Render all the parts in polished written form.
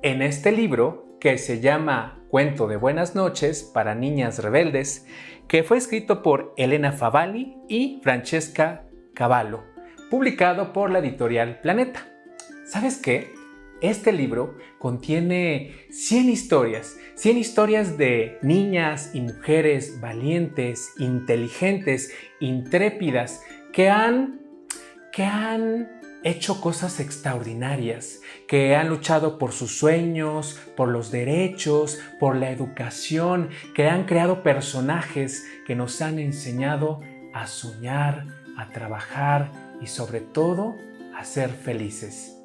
en este libro que se llama Cuento de Buenas Noches para Niñas Rebeldes, que fue escrito por Elena Favalli y Francesca Cavallo, publicado por la editorial Planeta. ¿Sabes qué? Este libro contiene 100 historias de niñas y mujeres valientes, inteligentes, intrépidas, que han hecho cosas extraordinarias, que han luchado por sus sueños, por los derechos, por la educación, que han creado personajes que nos han enseñado a soñar, a trabajar y sobre todo a ser felices.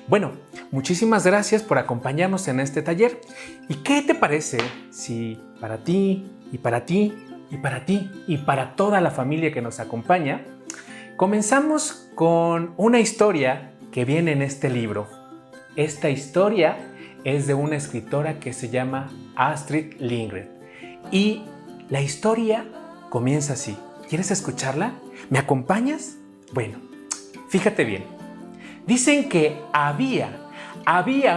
Bueno, muchísimas gracias por acompañarnos en este taller. ¿Y qué te parece si para ti y para ti y para ti y para toda la familia que nos acompaña, comenzamos con una historia que viene en este libro? Esta historia es de una escritora que se llama Astrid Lindgren. Y la historia comienza así. ¿Quieres escucharla? ¿Me acompañas? Bueno, fíjate bien. Dicen que había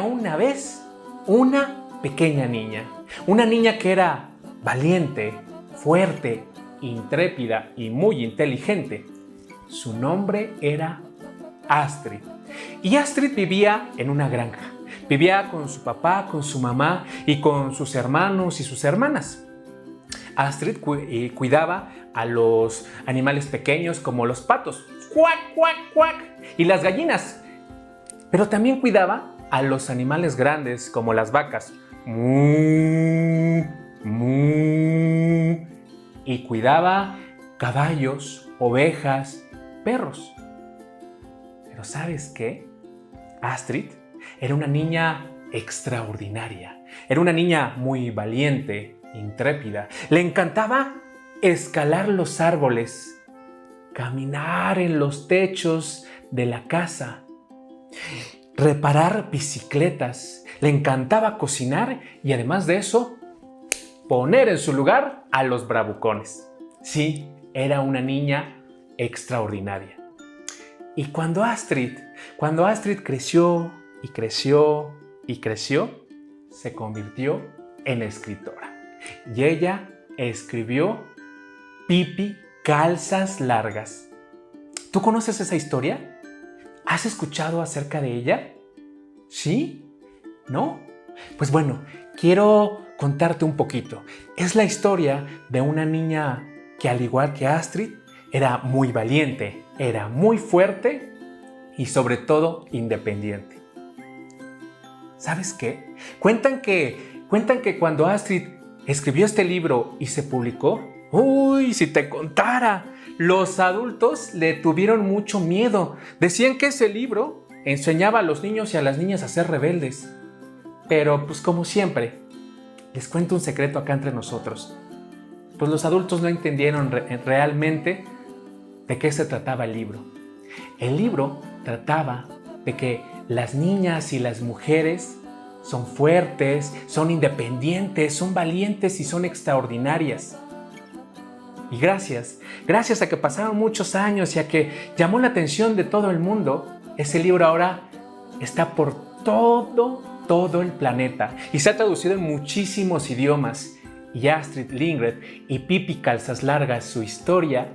una vez una pequeña niña. Una niña que era valiente, fuerte, intrépida y muy inteligente. Su nombre era Astrid. Y Astrid vivía en una granja. Vivía con su papá, con su mamá y con sus hermanos y sus hermanas. Astrid cuidaba a los animales pequeños como los patos, ¡cuac, cuac, cuac!, y las gallinas. Pero también cuidaba a los animales grandes como las vacas, ¡mu, mu!, y cuidaba caballos, ovejas, perros. Pero ¿sabes qué? Astrid era una niña extraordinaria. Era una niña muy valiente, intrépida. Le encantaba escalar los árboles, caminar en los techos de la casa, reparar bicicletas. Le encantaba cocinar y además de eso, poner en su lugar a los bravucones. Sí, era una niña extraordinaria. Y cuando Astrid creció y creció y creció, se convirtió en escritora. Y ella escribió Pippi Calzas Largas. ¿Tú conoces esa historia? ¿Has escuchado acerca de ella? ¿Sí? ¿No? Pues bueno, quiero contarte un poquito. Es la historia de una niña que, al igual que Astrid, era muy valiente, era muy fuerte y sobre todo independiente. ¿Sabes qué? Cuentan que cuando Astrid escribió este libro y se publicó, ¡uy, si te contara! Los adultos le tuvieron mucho miedo. Decían que ese libro enseñaba a los niños y a las niñas a ser rebeldes. Pero pues como siempre, les cuento un secreto acá entre nosotros. Pues los adultos no entendieron realmente de qué se trataba el libro. El libro trataba de que las niñas y las mujeres son fuertes, son independientes, son valientes y son extraordinarias. Y gracias a que pasaron muchos años y a que llamó la atención de todo el mundo, ese libro ahora está por todo el planeta y se ha traducido en muchísimos idiomas. Y Astrid Lindgren y Pippi Calzas Largas, su historia,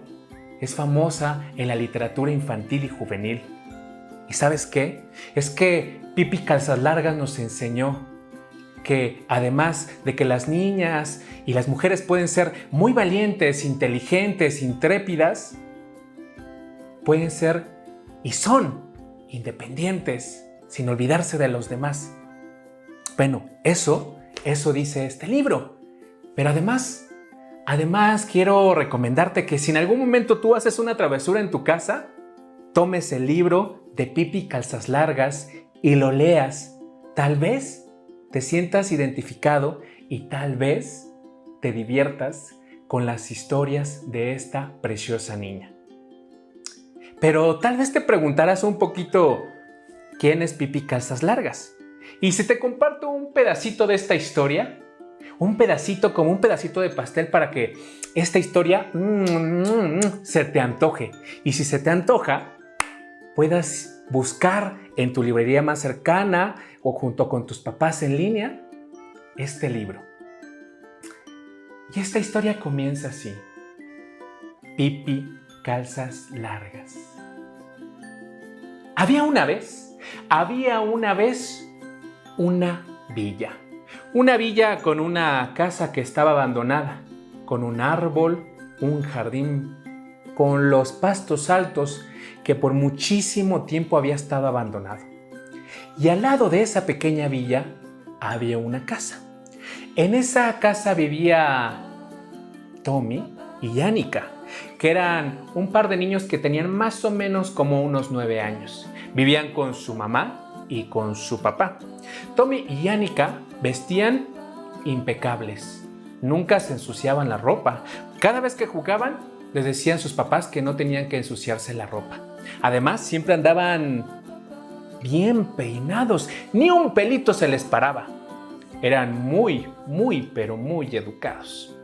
es famosa en la literatura infantil y juvenil. ¿Y sabes qué? Es que Pippi Calzas Largas nos enseñó que además de que las niñas y las mujeres pueden ser muy valientes, inteligentes, intrépidas, pueden ser y son independientes, sin olvidarse de los demás. Bueno, eso dice este libro. Pero además quiero recomendarte que si en algún momento tú haces una travesura en tu casa, tomes el libro de Pippi Calzas Largas y lo leas. Tal vez te sientas identificado y tal vez te diviertas con las historias de esta preciosa niña. Pero tal vez te preguntarás un poquito, ¿quién es Pippi Calzas Largas? Y si te comparto un pedacito de esta historia, un pedacito como un pedacito de pastel para que esta historia se te antoje. Y si se te antoja, puedas buscar en tu librería más cercana o junto con tus papás en línea este libro. Y esta historia comienza así. Pipi Calzas Largas. Había una vez una villa. Una villa con una casa que estaba abandonada, con un árbol, un jardín, con los pastos altos que por muchísimo tiempo había estado abandonado. Y al lado de esa pequeña villa había una casa. En esa casa vivía Tommy y Annika, que eran un par de niños que tenían más o menos como unos 9 años. Vivían con su mamá y con su papá. Tommy y Annika vestían impecables. Nunca se ensuciaban la ropa. Cada vez que jugaban, les decían sus papás que no tenían que ensuciarse la ropa. Además, siempre andaban bien peinados. Ni un pelito se les paraba. Eran muy, pero muy educados.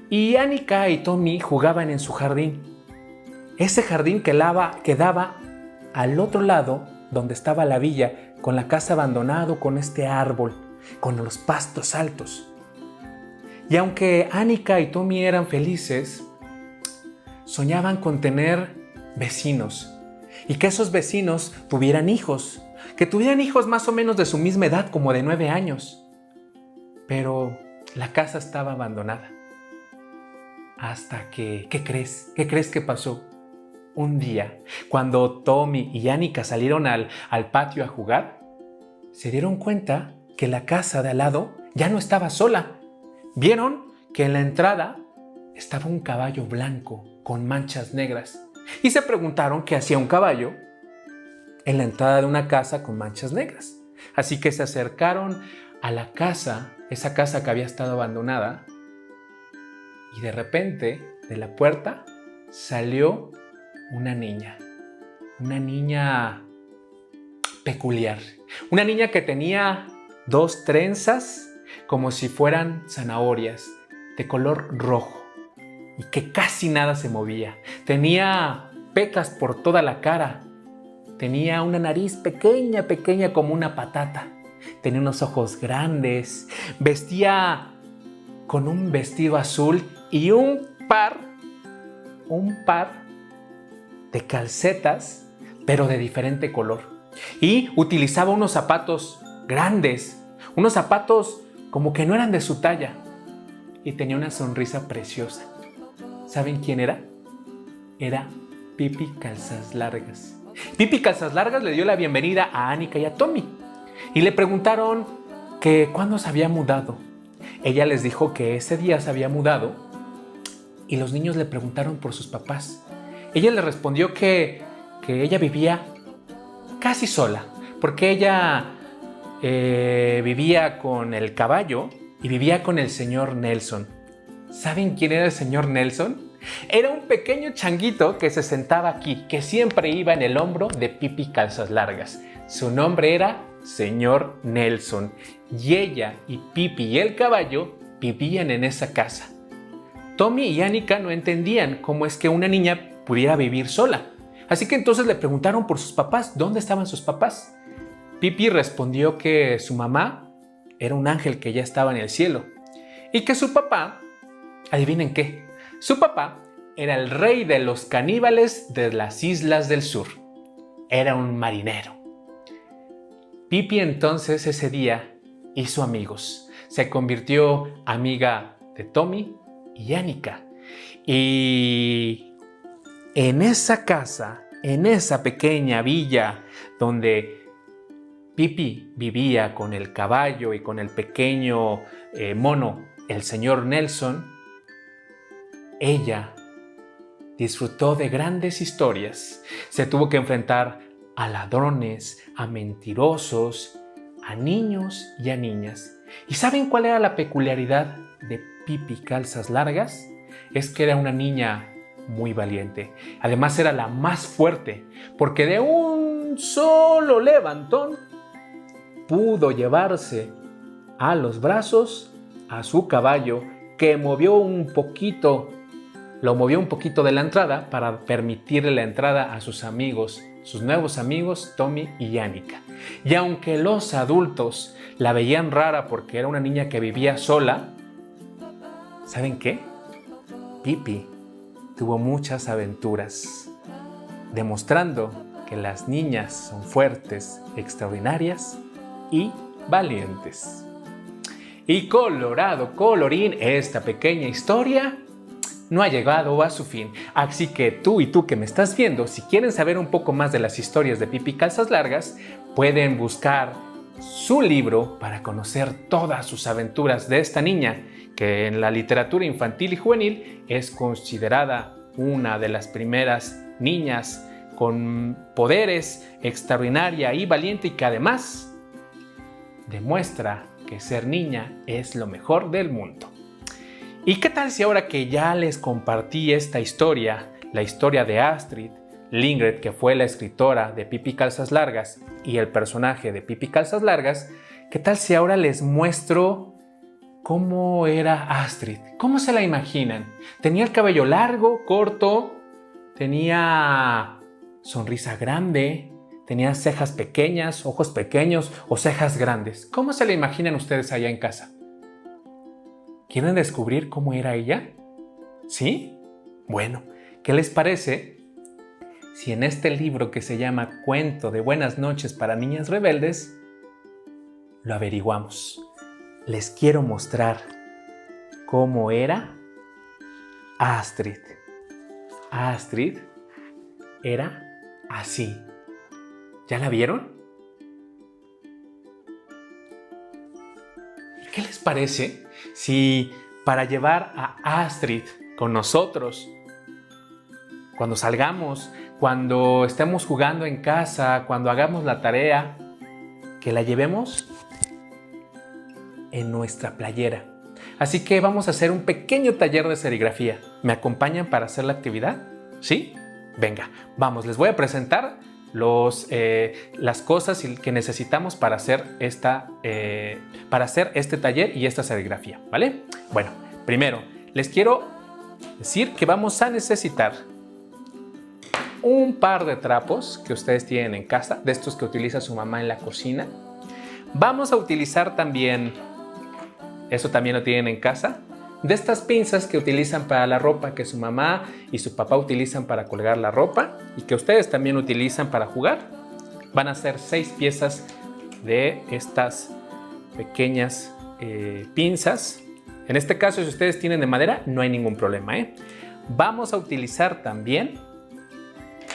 Y Annika y Tommy jugaban en su jardín. Ese jardín que daba al otro lado donde estaba la villa, con la casa abandonada, con este árbol, con los pastos altos. Y aunque Annika y Tommy eran felices, soñaban con tener vecinos y que esos vecinos tuvieran hijos, que tuvieran hijos más o menos de su misma edad, como de 9 años. Pero la casa estaba abandonada. Hasta que, ¿qué crees? ¿Qué crees que pasó? Un día, cuando Tommy y Annika salieron al patio a jugar, se dieron cuenta que la casa de al lado ya no estaba sola. Vieron que en la entrada estaba un caballo blanco con manchas negras y se preguntaron qué hacía un caballo en la entrada de una casa con manchas negras. Así que se acercaron a la casa, esa casa que había estado abandonada, y de repente de la puerta salió una niña peculiar, una niña que tenía 2 trenzas como si fueran zanahorias de color rojo y que casi nada se movía. Tenía pecas por toda la cara, tenía una nariz pequeña como una patata, tenía unos ojos grandes, vestía con un vestido azul y un par de calcetas, pero de diferente color. Y utilizaba unos zapatos grandes, unos zapatos como que no eran de su talla. Y tenía una sonrisa preciosa. ¿Saben quién era? Era Pipi Calzas Largas. Pipi Calzas Largas le dio la bienvenida a Annika y a Tommy. Y le preguntaron que cuándo se había mudado. Ella les dijo que ese día se había mudado. Y los niños le preguntaron por sus papás. Ella les respondió que ella vivía casi sola, porque ella vivía con el caballo y vivía con el señor Nelson. ¿Saben quién era el señor Nelson? Era un pequeño changuito que se sentaba aquí, que siempre iba en el hombro de Pipi Calzas Largas. Su nombre era señor Nelson. Y ella y Pipi y el caballo vivían en esa casa. Tommy y Annika no entendían cómo es que una niña pudiera vivir sola. Así que entonces le preguntaron por sus papás, ¿dónde estaban sus papás? Pipi respondió que su mamá era un ángel que ya estaba en el cielo y que su papá, adivinen qué, su papá era el rey de los caníbales de las islas del sur. Era un marinero. Pipi entonces ese día hizo amigos. Se convirtió amiga de Tommy y Annika. Y en esa casa, en esa pequeña villa donde Pipi vivía con el caballo y con el pequeño mono, el señor Nelson, ella disfrutó de grandes historias. Se tuvo que enfrentar a ladrones, a mentirosos, a niños y a niñas. ¿Y saben cuál era la peculiaridad de Pipi Calzas Largas? Es que era una niña muy valiente. Además era la más fuerte, porque de un solo levantón pudo llevarse a los brazos a su caballo, que lo movió un poquito de la entrada para permitirle la entrada a sus amigos sus nuevos amigos Tommy y Annika. Y aunque los adultos la veían rara porque era una niña que vivía sola, ¿saben qué? Pippi tuvo muchas aventuras, demostrando que las niñas son fuertes, extraordinarias y valientes. Y colorado, colorín, esta pequeña historia no ha llegado a su fin. Así que tú y tú que me estás viendo, si quieren saber un poco más de las historias de Pippi Calzas Largas, pueden buscar su libro para conocer todas sus aventuras de esta niña, que en la literatura infantil y juvenil es considerada una de las primeras niñas con poderes, extraordinaria y valiente, y que además demuestra que ser niña es lo mejor del mundo. ¿Y qué tal si ahora que ya les compartí esta historia, la historia de Astrid Lindgren, que fue la escritora de Pippi Calzas Largas, y el personaje de Pippi Calzas Largas, qué tal si ahora les muestro cómo era Astrid? ¿Cómo se la imaginan? ¿Tenía el cabello largo, corto? ¿Tenía sonrisa grande? ¿Tenía cejas pequeñas, ojos pequeños o cejas grandes? ¿Cómo se la imaginan ustedes allá en casa? ¿Quieren descubrir cómo era ella? ¿Sí? Bueno, ¿qué les parece si en este libro que se llama Cuento de Buenas Noches para Niñas Rebeldes lo averiguamos? Les quiero mostrar cómo era Astrid. Astrid era así. ¿Ya la vieron? ¿Y qué les parece si para llevar a Astrid con nosotros, cuando salgamos, cuando estemos jugando en casa, cuando hagamos la tarea, que la llevemos en nuestra playera? Así que vamos a hacer un pequeño taller de serigrafía. ¿Me acompañan para hacer la actividad? ¿Sí? Venga, vamos, les voy a presentar las cosas que necesitamos para hacer este taller y esta serigrafía, ¿vale? Bueno, primero les quiero decir que vamos a necesitar un par de trapos que ustedes tienen en casa, de estos que utiliza su mamá en la cocina. Vamos a utilizar también, eso también lo tienen en casa, de estas pinzas que utilizan para la ropa, que su mamá y su papá utilizan para colgar la ropa y que ustedes también utilizan para jugar. Van a ser 6 piezas de estas pequeñas pinzas. En este caso, si ustedes tienen de madera, no hay ningún problema, ¿eh? Vamos a utilizar también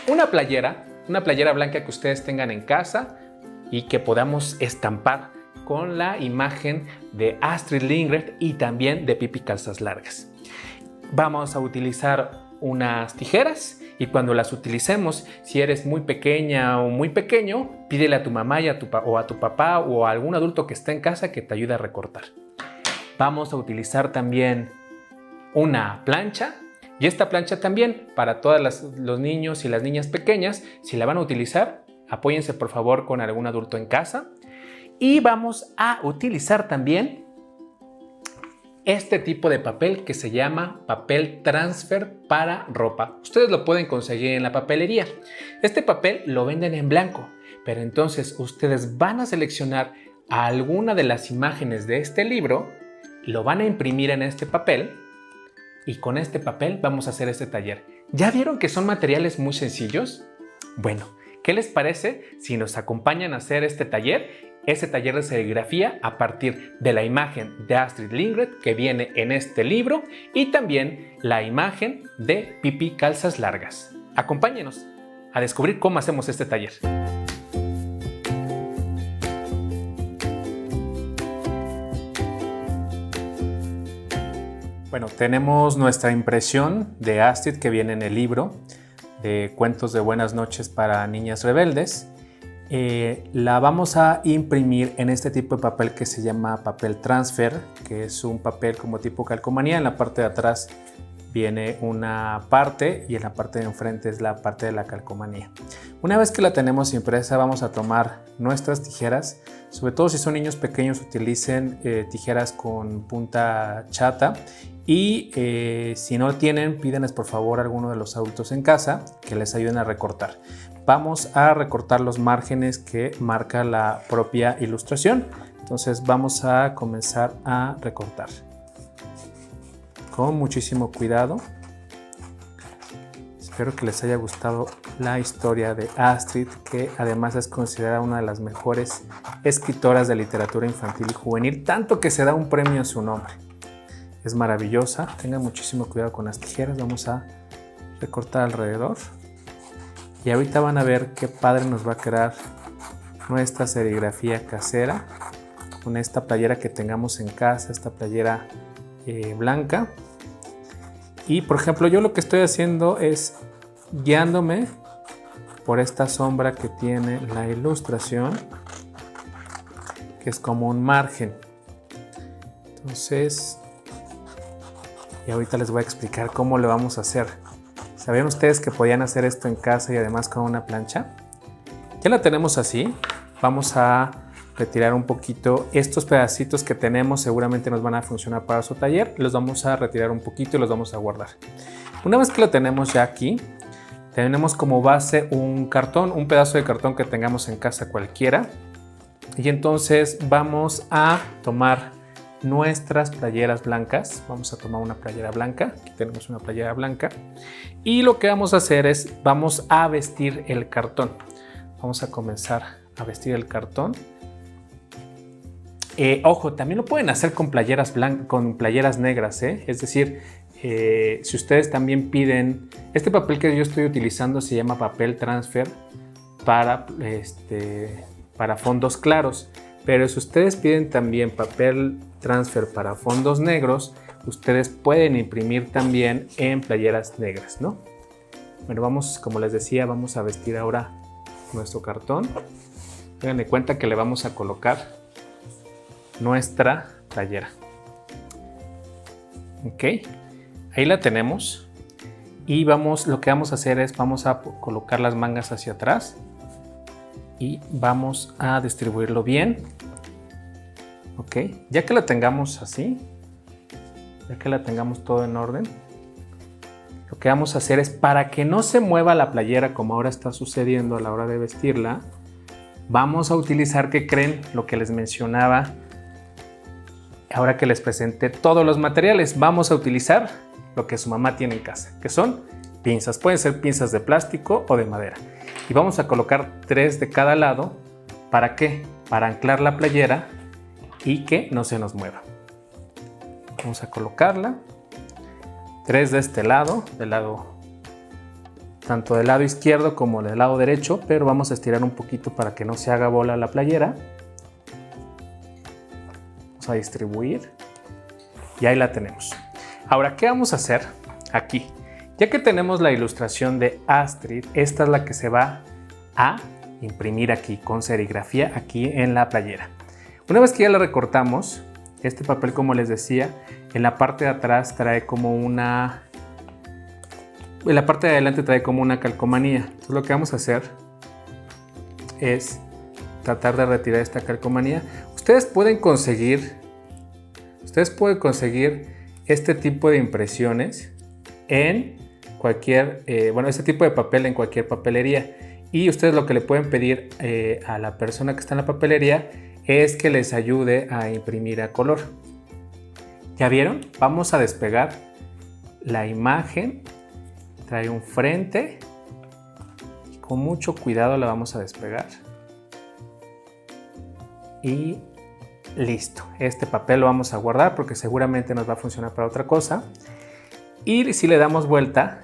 una playera blanca que ustedes tengan en casa y que podamos estampar con la imagen de Astrid Lindgren y también de Pippi Calzas Largas. Vamos a utilizar unas tijeras y cuando las utilicemos, si eres muy pequeña o muy pequeño, pídele a tu mamá o a tu papá o a algún adulto que esté en casa que te ayude a recortar. Vamos a utilizar también una plancha, y esta plancha también para todos los niños y las niñas pequeñas. Si la van a utilizar, apóyense por favor con algún adulto en casa. Y vamos a utilizar también este tipo de papel que se llama papel transfer para ropa. Ustedes lo pueden conseguir en la papelería. Este papel lo venden en blanco, pero entonces ustedes van a seleccionar alguna de las imágenes de este libro, lo van a imprimir en este papel y con este papel vamos a hacer este taller. ¿Ya vieron que son materiales muy sencillos? Bueno, ¿qué les parece si nos acompañan a hacer este taller de serigrafía a partir de la imagen de Astrid Lindgren que viene en este libro y también la imagen de Pippi Calzas Largas? Acompáñenos a descubrir cómo hacemos este taller. Bueno, tenemos nuestra impresión de Astrid que viene en el libro de Cuentos de Buenas Noches para Niñas Rebeldes. La vamos a imprimir en este tipo de papel que se llama papel transfer, que es un papel como tipo calcomanía. En la parte de atrás viene una parte y en la parte de enfrente es la parte de la calcomanía. Una vez que la tenemos impresa, vamos a tomar nuestras tijeras. Sobre todo si son niños pequeños, utilicen tijeras con punta chata. Y si no tienen, pídanles por favor a alguno de los adultos en casa que les ayuden a recortar. vamos a recortar los márgenes que marca la propia ilustración. Entonces vamos a comenzar a recortar con muchísimo cuidado. Espero que les haya gustado la historia de Astrid, que además es considerada una de las mejores escritoras de literatura infantil y juvenil, tanto que se da un premio en su nombre. Es maravillosa, tengan muchísimo cuidado con las tijeras, vamos a recortar alrededor. Y ahorita van a ver qué padre nos va a quedar nuestra serigrafía casera con esta playera que tengamos en casa, esta playera blanca. Y por ejemplo, yo lo que estoy haciendo es guiándome por esta sombra que tiene la ilustración, que es como un margen. Entonces, y ahorita les voy a explicar cómo lo vamos a hacer. ¿Sabían ustedes que podían hacer esto en casa y además con una plancha? Ya la tenemos así. Vamos a retirar un poquito estos pedacitos que tenemos, seguramente nos van a funcionar para su taller. Los vamos a retirar un poquito y los vamos a guardar. Una vez que lo tenemos ya aquí, tenemos como base un cartón, un pedazo de cartón que tengamos en casa cualquiera. Y entonces vamos a tomar nuestras playeras blancas. Vamos a tomar una playera blanca. Aquí tenemos una playera blanca. Y lo que vamos a hacer es, vamos a vestir el cartón. Vamos a comenzar a vestir el cartón. Ojo, también lo pueden hacer con playeras negras, es decir, si ustedes también piden, este papel que yo estoy utilizando se llama papel transfer para fondos claros, pero si ustedes piden también papel transfer para fondos negros, ustedes pueden imprimir también en playeras negras, ¿no? Bueno, vamos, como les decía, vamos a vestir ahora nuestro cartón. Tengan en cuenta que le vamos a colocar nuestra playera. Ok, ahí la tenemos y lo que vamos a hacer es vamos a colocar las mangas hacia atrás y vamos a distribuirlo bien. Ok, ya que la tengamos así, ya que la tengamos todo en orden, lo que vamos a hacer es, para que no se mueva la playera como ahora está sucediendo a la hora de vestirla, vamos a utilizar, ¿qué creen? Lo que les mencionaba ahora que les presenté todos los materiales. Vamos a utilizar lo que su mamá tiene en casa, que son pinzas. Pueden ser pinzas de plástico o de madera. Y vamos a colocar 3 de cada lado. ¿Para qué? Para anclar la playera y que no se nos mueva. Vamos a colocarla. 3 de este lado, tanto del lado izquierdo como del lado derecho, pero vamos a estirar un poquito para que no se haga bola la playera. Vamos a distribuir y ahí la tenemos. Ahora, ¿qué vamos a hacer aquí? Ya que tenemos la ilustración de Astrid, esta es la que se va a imprimir aquí con serigrafía aquí en la playera. Una vez que ya la recortamos, este papel, como les decía, en la parte de atrás trae como una... En la parte de adelante trae como una calcomanía. Entonces lo que vamos a hacer es tratar de retirar esta calcomanía. Ustedes pueden conseguir este tipo de impresiones en cualquier, este tipo de papel en cualquier papelería. Y ustedes lo que le pueden pedir a la persona que está en la papelería es que les ayude a imprimir a color. ¿Ya vieron? Vamos a despegar la imagen. Trae un frente. Y con mucho cuidado la vamos a despegar. Y listo. Este papel lo vamos a guardar porque seguramente nos va a funcionar para otra cosa. Y si le damos vuelta,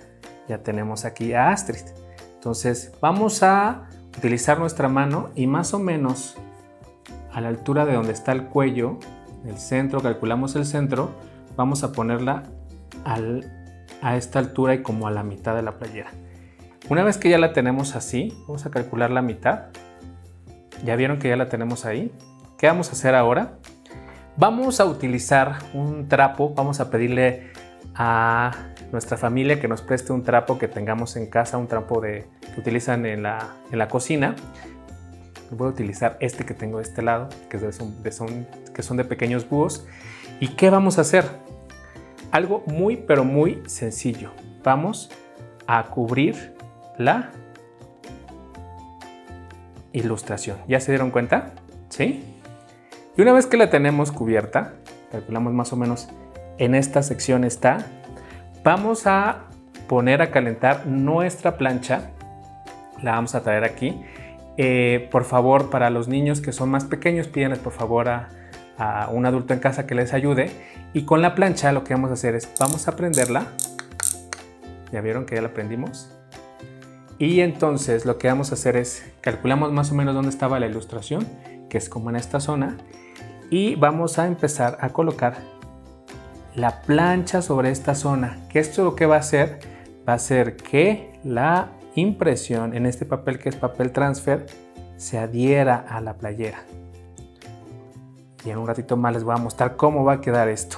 ya tenemos aquí a Astrid. Entonces vamos a utilizar nuestra mano y más o menos a la altura de donde está el cuello, el centro, calculamos el centro, vamos a ponerla a esta altura y como a la mitad de la playera. Una vez que ya la tenemos así, vamos a calcular la mitad. ¿Ya vieron que ya la tenemos ahí? ¿Qué vamos a hacer ahora? Vamos a utilizar un trapo, vamos a pedirle a nuestra familia que nos preste un trapo que tengamos en casa, un trapo que utilizan en la cocina. Voy a utilizar este que tengo de este lado, que son de pequeños búhos. ¿Y qué vamos a hacer? Algo muy, pero muy sencillo. Vamos a cubrir la ilustración. ¿Ya se dieron cuenta? ¿Sí? Y una vez que la tenemos cubierta, calculamos más o menos en esta sección está, vamos a poner a calentar nuestra plancha. La vamos a traer aquí. Por favor, para los niños que son más pequeños, pídanles por favor a un adulto en casa que les ayude. Y con la plancha lo que vamos a hacer es, vamos a prenderla. ¿Ya vieron que ya la prendimos? Y entonces lo que vamos a hacer es, calculamos más o menos dónde estaba la ilustración, que es como en esta zona. Y vamos a empezar a colocar la plancha sobre esta zona. Que esto lo que va a hacer que la impresión en este papel, que es papel transfer, se adhiera a la playera. Y en un ratito más les voy a mostrar cómo va a quedar esto.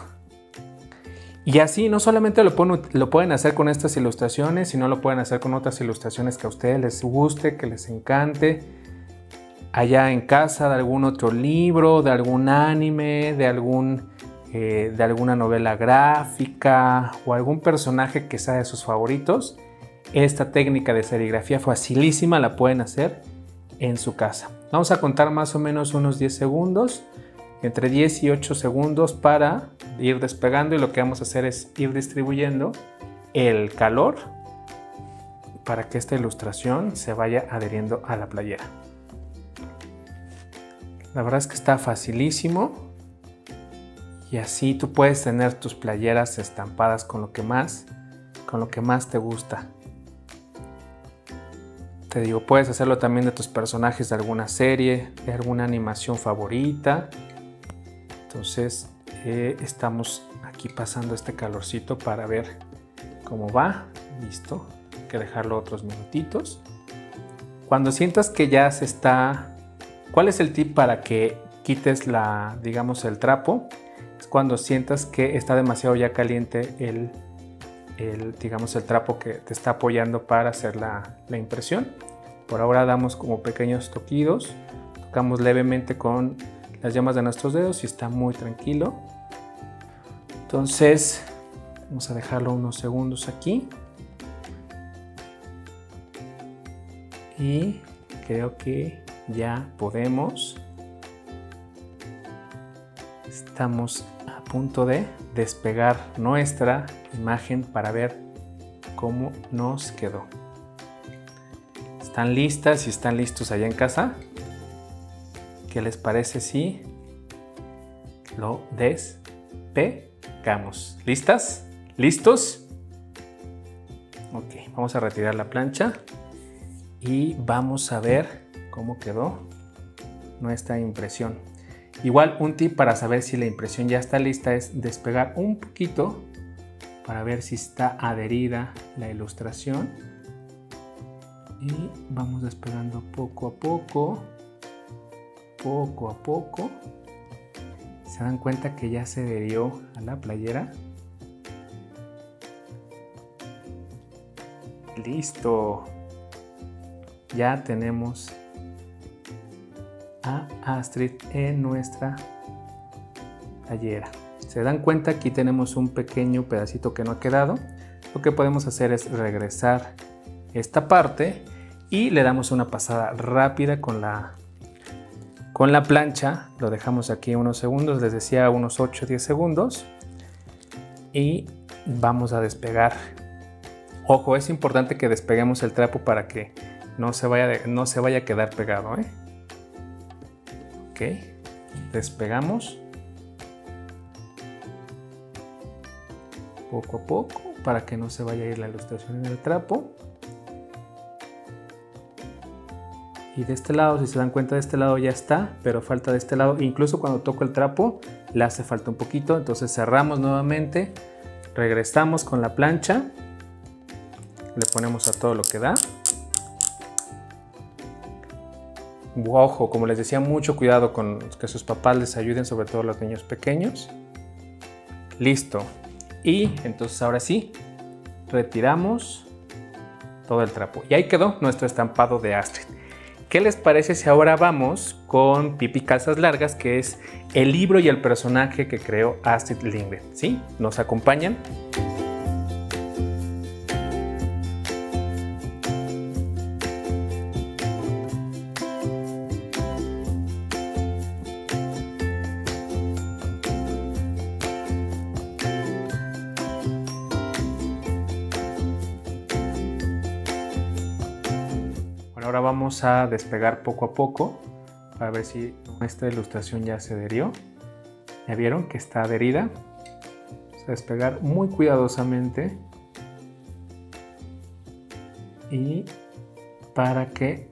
Y así no solamente lo pueden hacer con estas ilustraciones, sino lo pueden hacer con otras ilustraciones que a ustedes les guste, que les encante. Allá en casa, de algún otro libro, de algún anime, de alguna novela gráfica o algún personaje que sea de sus favoritos. Esta técnica de serigrafía facilísima la pueden hacer en su casa. Vamos a contar más o menos unos 10 segundos, entre 10 y 8 segundos para ir despegando, y lo que vamos a hacer es ir distribuyendo el calor para que esta ilustración se vaya adheriendo a la playera. La verdad es que está facilísimo y así tú puedes tener tus playeras estampadas con lo que más te gusta. Te digo, puedes hacerlo también de tus personajes de alguna serie, de alguna animación favorita. Entonces estamos aquí pasando este calorcito para ver cómo va. Listo, hay que dejarlo otros minutitos. Cuando sientas que ya se está... ¿Cuál es el tip para que quites el trapo? Es cuando sientas que está demasiado ya caliente el trapo que te está apoyando para hacer la impresión. Por ahora damos como pequeños toquidos, tocamos levemente con las yemas de nuestros dedos y está muy tranquilo. Entonces vamos a dejarlo unos segundos aquí y creo que ya podemos. Estamos a punto de despegar nuestra imagen para ver cómo nos quedó. ¿Están listas y están listos allá en casa? ¿Qué les parece si lo despegamos? ¿Listas? ¿Listos? Ok, vamos a retirar la plancha y vamos a ver cómo quedó nuestra impresión. Igual un tip para saber si la impresión ya está lista es despegar un poquito para ver si está adherida la ilustración. Y vamos despegando poco a poco. Poco a poco. ¿Se dan cuenta que ya se adherió a la playera? ¡Listo! Ya tenemos a Astrid en nuestra playera. ¿Se dan cuenta? Aquí tenemos un pequeño pedacito que no ha quedado. Lo que podemos hacer es regresar esta parte y le damos una pasada rápida con la plancha. Lo dejamos aquí unos segundos, les decía unos 8 o 10 segundos y vamos a despegar. Ojo, es importante que despeguemos el trapo para que no se vaya a quedar pegado, ¿eh? Ok, despegamos poco a poco para que no se vaya a ir la ilustración en el trapo. Y de este lado, si se dan cuenta, de este lado ya está, pero falta de este lado. Incluso cuando toco el trapo le hace falta un poquito, entonces cerramos nuevamente, regresamos con la plancha, le ponemos a todo lo que da. Ojo, como les decía, mucho cuidado con que sus papás les ayuden, sobre todo los niños pequeños. Listo. Y entonces ahora sí, retiramos todo el trapo. Y ahí quedó nuestro estampado de Astrid. ¿Qué les parece si ahora vamos con Pippi Calzas Largas, que es el libro y el personaje que creó Astrid Lindgren? ¿Sí? ¿Nos acompañan? Ahora vamos a despegar poco a poco para ver si esta ilustración ya se adherió. ¿Ya vieron que está adherida? Vamos a despegar muy cuidadosamente y para que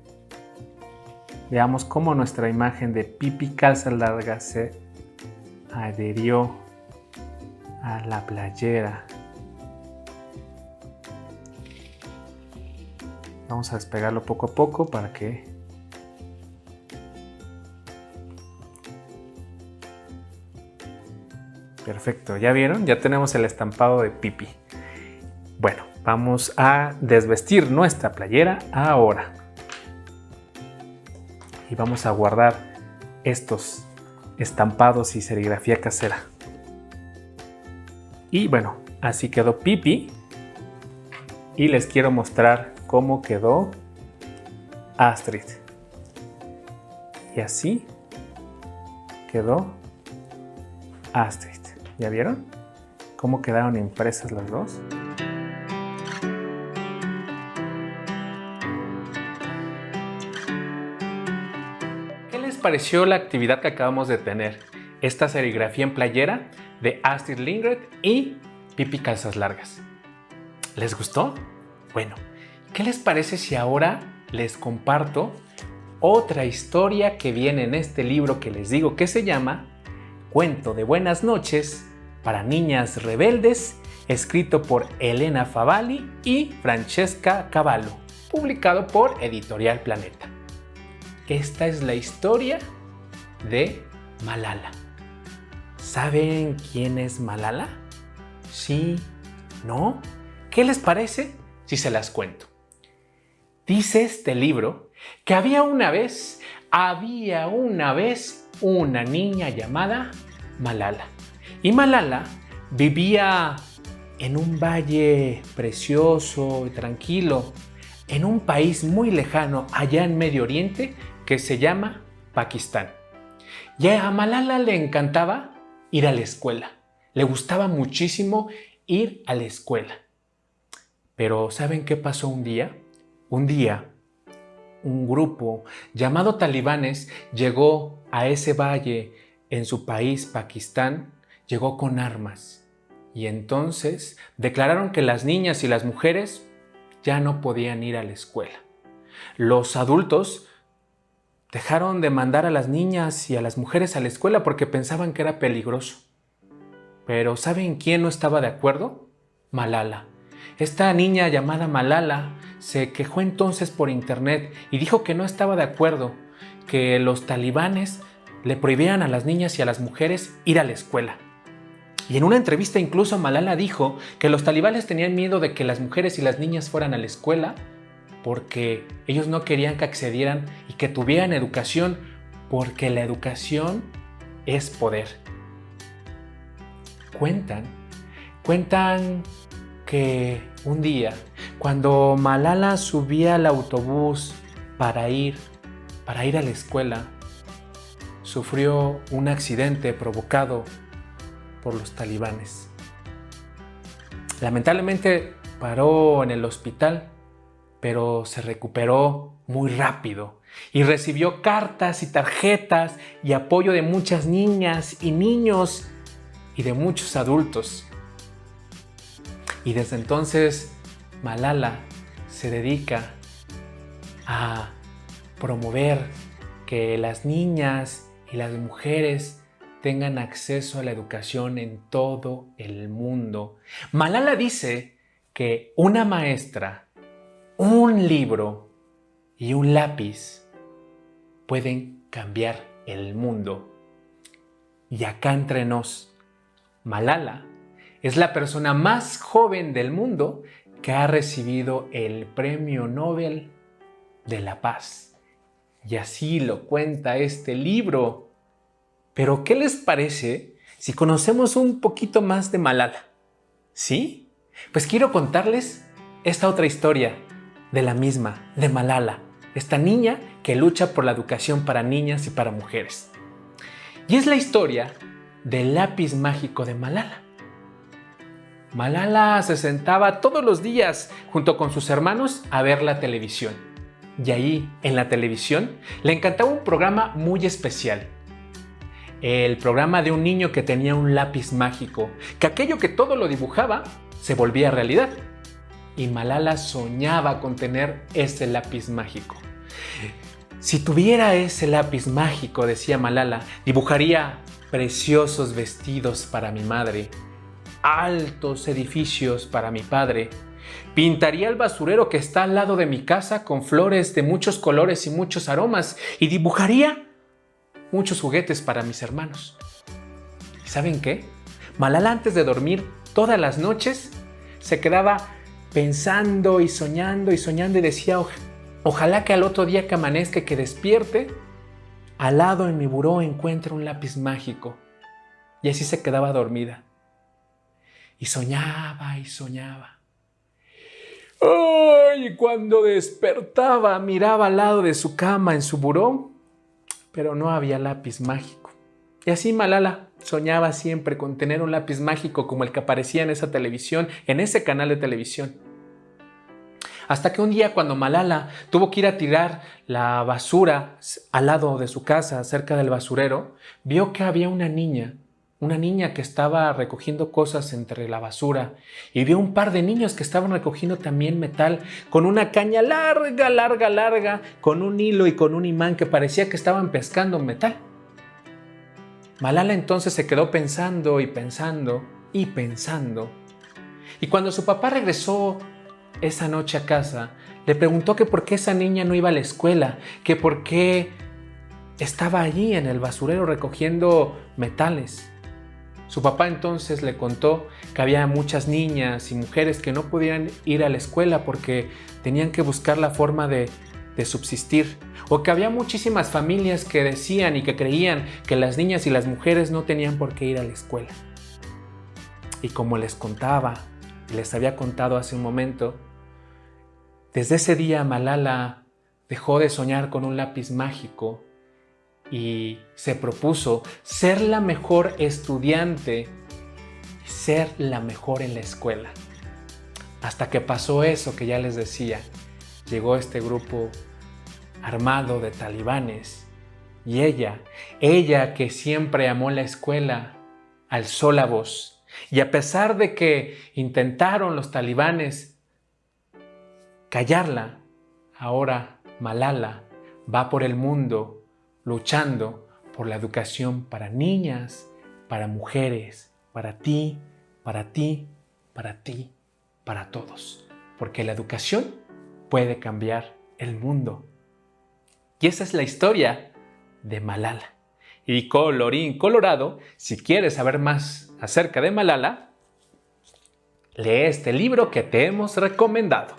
veamos cómo nuestra imagen de Pipi Calzas Largas se adherió a la playera. Vamos a despegarlo poco a poco para que perfecto, ¿ya vieron? Ya tenemos el estampado de Pipi. Bueno, vamos a desvestir nuestra playera ahora. Y vamos a guardar estos estampados y serigrafía casera. Y bueno, así quedó Pipi. Y les quiero mostrar cómo quedó Astrid. Y así quedó Astrid. ¿Ya vieron cómo quedaron impresas las dos? ¿Qué les pareció la actividad que acabamos de tener? Esta serigrafía en playera de Astrid Lindgren y Pipi Calzas Largas. ¿Les gustó? Bueno, ¿qué les parece si ahora les comparto otra historia que viene en este libro que les digo que se llama Cuento de Buenas Noches para Niñas Rebeldes, escrito por Elena Favalli y Francesca Cavallo, publicado por Editorial Planeta? Esta es la historia de Malala. ¿Saben quién es Malala? ¿Sí? ¿No? ¿Qué les parece si se las cuento? Dice este libro que había una vez una niña llamada Malala. Y Malala vivía en un valle precioso y tranquilo, en un país muy lejano allá en Medio Oriente que se llama Pakistán. Y a Malala le encantaba ir a la escuela. Le gustaba muchísimo ir a la escuela. Pero ¿saben qué pasó un día? Un día, un grupo llamado talibanes llegó a ese valle en su país, Pakistán, llegó con armas. Y entonces declararon que las niñas y las mujeres ya no podían ir a la escuela. Los adultos dejaron de mandar a las niñas y a las mujeres a la escuela porque pensaban que era peligroso. Pero ¿saben quién no estaba de acuerdo? Malala. Esta niña llamada Malala se quejó entonces por internet y dijo que no estaba de acuerdo, que los talibanes le prohibieran a las niñas y a las mujeres ir a la escuela. Y en una entrevista incluso Malala dijo que los talibanes tenían miedo de que las mujeres y las niñas fueran a la escuela porque ellos no querían que accedieran y que tuvieran educación, porque la educación es poder. Cuentan que un día, cuando Malala subía al autobús para ir a la escuela, sufrió un accidente provocado por los talibanes. Lamentablemente paró en el hospital, pero se recuperó muy rápido y recibió cartas y tarjetas y apoyo de muchas niñas y niños y de muchos adultos. Y desde entonces Malala se dedica a promover que las niñas y las mujeres tengan acceso a la educación en todo el mundo. Malala dice que una maestra, un libro y un lápiz pueden cambiar el mundo. Y acá entre nos, Malala es la persona más joven del mundo que ha recibido el Premio Nobel de la Paz. Y así lo cuenta este libro. Pero ¿qué les parece si conocemos un poquito más de Malala? ¿Sí? Pues quiero contarles esta otra historia de la misma, de Malala, esta niña que lucha por la educación para niñas y para mujeres. Y es la historia del lápiz mágico de Malala. Malala se sentaba todos los días junto con sus hermanos a ver la televisión. Y ahí, en la televisión, le encantaba un programa muy especial. El programa de un niño que tenía un lápiz mágico, que aquello que todo lo dibujaba se volvía realidad. Y Malala soñaba con tener ese lápiz mágico. Si tuviera ese lápiz mágico, decía Malala, dibujaría preciosos vestidos para mi madre, altos edificios para mi padre, pintaría el basurero que está al lado de mi casa con flores de muchos colores y muchos aromas y dibujaría muchos juguetes para mis hermanos. ¿Y saben qué? Malala, antes de dormir todas las noches, se quedaba pensando y soñando y decía, ojalá que al otro día que amanezca y que despierte, al lado en mi buró encuentre un lápiz mágico. Y así se quedaba dormida. Y soñaba y soñaba. ¡Ay! Cuando despertaba, miraba al lado de su cama en su buró, pero no había lápiz mágico. Y así Malala soñaba siempre con tener un lápiz mágico como el que aparecía en esa televisión, en ese canal de televisión. Hasta que un día, cuando Malala tuvo que ir a tirar la basura al lado de su casa, cerca del basurero, vio que había una niña que estaba recogiendo cosas entre la basura, y vio un par de niños que estaban recogiendo también metal con una caña larga, con un hilo y con un imán que parecía que estaban pescando metal. Malala entonces se quedó pensando y pensando y pensando. Y cuando su papá regresó esa noche a casa, le preguntó que por qué esa niña no iba a la escuela, que por qué estaba allí en el basurero recogiendo metales. Su papá entonces le contó que había muchas niñas y mujeres que no podían ir a la escuela porque tenían que buscar la forma de subsistir, o que había muchísimas familias que decían y que creían que las niñas y las mujeres no tenían por qué ir a la escuela. Y como les había contado hace un momento, desde ese día Malala dejó de soñar con un lápiz mágico y se propuso ser la mejor estudiante y ser la mejor en la escuela. Hasta que pasó eso que ya les decía. Llegó este grupo armado de talibanes y ella que siempre amó la escuela, alzó la voz. Y a pesar de que intentaron los talibanes callarla, ahora Malala va por el mundo luchando por la educación para niñas, para mujeres, para ti, para ti, para ti, para todos. Porque la educación puede cambiar el mundo. Y esa es la historia de Malala. Y colorín colorado, si quieres saber más acerca de Malala, lee este libro que te hemos recomendado.